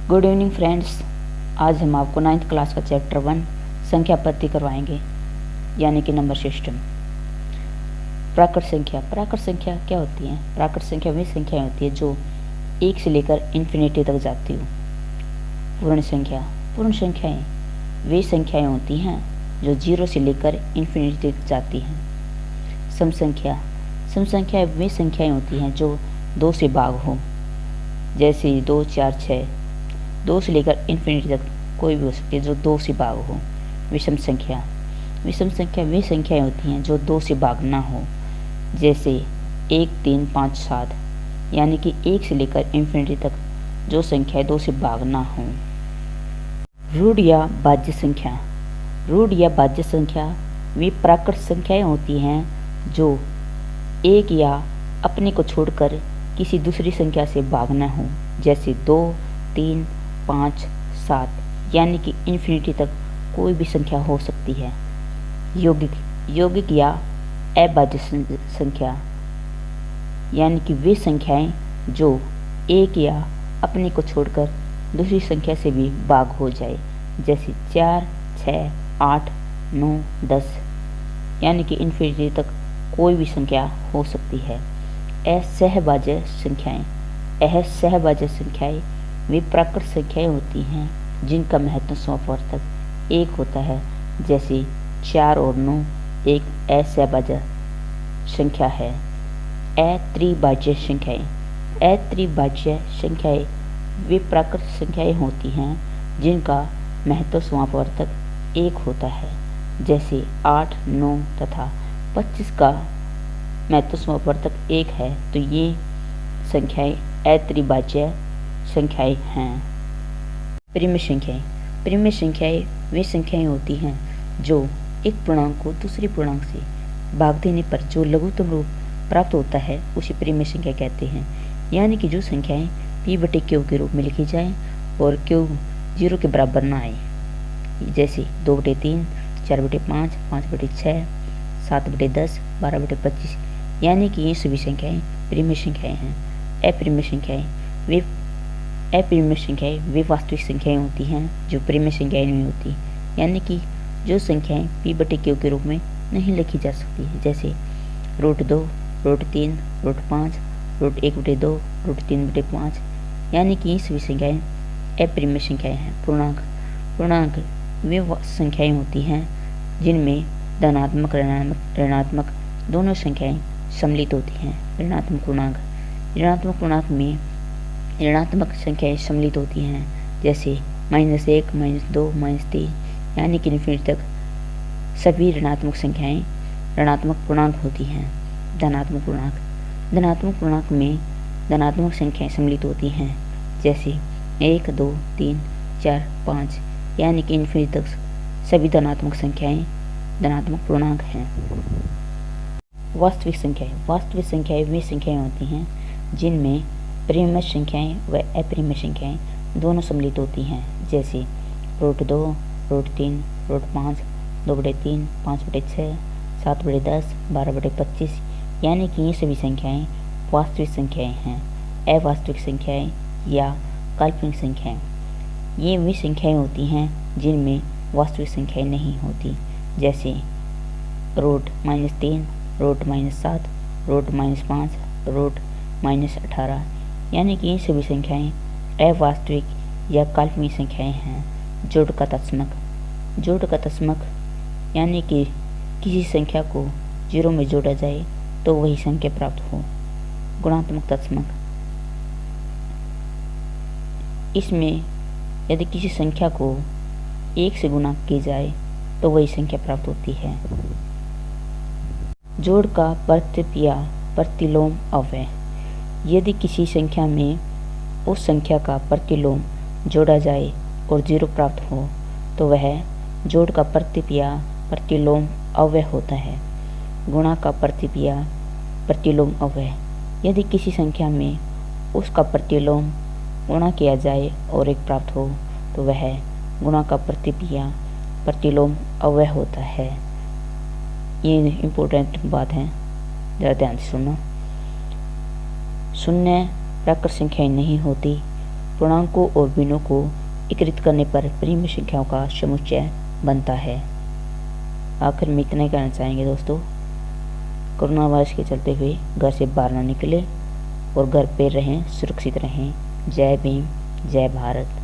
Good evening friends. आज हम आपको 9th क्लास का चैप्टर 1 संख्या पद्धति करवाएंगे, यानी कि नंबर सिस्टम। प्राकृत संख्या क्या होती है? प्राकृत संख्या वे संख्याएं होती है जो 1 से लेकर इन्फिनिटी तक जाती हो। पूर्ण संख्याएं वे संख्याएं होती हैं जो 0 से लेकर इन्फिनिटी तक जाती हैं। सम संख्या वे संख्याएं होती हैं जो 2 से भाग हो, जैसे 2, 4, 6। 2 से लेकर इन्फिनिटी तक कोई भी हो सकती है जो 2 से भाग हो। विषम संख्या वे संख्याएं होती हैं जो 2 से भाग ना हो, जैसे 1, 3, 5, 7। यानी कि 1 से लेकर इन्फिनिटी तक जो संख्याएं 2 से भाग ना हो। रूढ़ या भाज्य संख्या वे प्राकृत संख्याएं होती हैं जो एक या अपने को छोड़कर किसी दूसरी संख्या से भाग ना हो, जैसे 2, 3, 5, 7। यानी कि इन्फिनिटी तक कोई भी संख्या हो सकती है। यौगिक या अभाज्य संख्या यानी कि वे संख्याएं जो एक या अपने को छोड़कर दूसरी संख्या से भी भाग हो जाए, जैसे 4, 6, 8, 9, 10। यानी कि इन्फिनिटी तक कोई भी संख्या हो सकती है। असहभाज्य संख्याएं वे प्राकृत संख्याएं होती हैं जिनका महत्व समापवर्तक 1 होता है, जैसे 4 और 9 एक असहभाज्य संख्या है। अत्रिभाज्य संख्याएं वे प्राकृत संख्याएं होती हैं जिनका महत्व समापवर्तक 1 होता है, जैसे 8, 9 तथा 25 का महत्व समापवर्तक 1 है, तो ये संख्याएं अत्रिभाज्य संख्याएं हैं। परिमेय संख्याएं वे संख्याएं होती हैं जो एक पूर्णांक को दूसरे पूर्णांक से भाग देने पर जो लघुत्तम रूप प्राप्त होता है उसे परिमेय संख्या कहते हैं। यानी कि जो संख्याएं p/q के रूप में लिखी जाएं और q 0 के बराबर ना आए, जैसे 2/3, 4/5, 5/6, 7/10, 12/25। यानी कि ये सभी संख्याएं परिमेय संख्याएं हैं। अपरिमेय संख्याएं वे वास्तविक संख्याएं होती हैं जो परिमेय संख्याएं नहीं होती, यानी कि जो संख्याएं p/q के रूप में नहीं लिखी जा सकती है, जैसे √2, √3, √5, √1/2, √3/5। यानी कि ये सभी संख्याएं अपरिमेय संख्याएं हैं। पूर्णांक वे संख्याएं होती हैं जिनमें धनात्मक ऋणात्मक दोनों संख्याएं सम्मिलित होती हैं। ऋणात्मक पूर्णांक में ऋणात्मक संख्याएं सम्मिलित होती हैं, जैसे -1, -2, -3। यानी कि इन्फिनिटी तक सभी ऋणात्मक संख्याएं ऋणात्मक पूर्णांक होती हैं। धनात्मक पूर्णांक में धनात्मक संख्याएं सम्मिलित होती हैं, जैसे 1, 2, 3, 4, 5। यानी कि इन्फिनिटी तक सभी धनात्मक संख्याएं धनात्मक पूर्णांक हैं। वास्तविक संख्याएं वे संख्याएं होती हैं जिनमें परिमेय संख्याएं व अपरिमेय संख्याएं दोनों सम्मिलित होती हैं, जैसे √2, √3, √5, 2/3, 5/6, 7/10, 12/25। यानी कि ये सभी संख्याएं वास्तविक संख्याएं हैं। अवास्तविक संख्याएं या काल्पनिक संख्याएं ये वे संख्याएं होती हैं जिनमें वास्तविक संख्याएं नहीं होती, जैसे √-3, √-7, √-5, √-18। यानी कि ये सभी संख्याएं अवास्तविक या काल्पनिक संख्याएं हैं। जोड़ का तत्समक यानी कि किसी संख्या को 0 में जोड़ा जाए तो वही संख्या प्राप्त हो। गुणात्मक तत्समक, इसमें यदि किसी संख्या को 1 से गुणा की जाए तो वही संख्या प्राप्त होती है। जोड़ का प्रतिप या प्रतिलोम अव्यय, यदि किसी संख्या में उस संख्या का प्रतिलोम जोड़ा जाए और 0 प्राप्त हो तो वह जोड़ का प्रतिप या प्रतिलोम अव्यय होता है। गुणा का प्रतिप या प्रतिलोम अव्यय, यदि किसी संख्या में उसका प्रतिलोम गुणा किया जाए और 1 प्राप्त हो तो वह गुणा का प्रतिप या प्रतिलोम अव्यय होता है। ये इम्पोर्टेंट बात है, ज़रा ध्यान से सुनो। शून्य प्राकृत संख्याएं नहीं होती, पूर्णांकों और भिन्नों को एकीकृत करने पर प्रिय संख्याओं का समुच्चय बनता है। आखिर में इतना ही कहना चाहेंगे दोस्तों, कोरोना वायरस के चलते हुए घर से बाहर ना निकले और घर पे रहें, सुरक्षित रहें। जय भीम, जय भारत।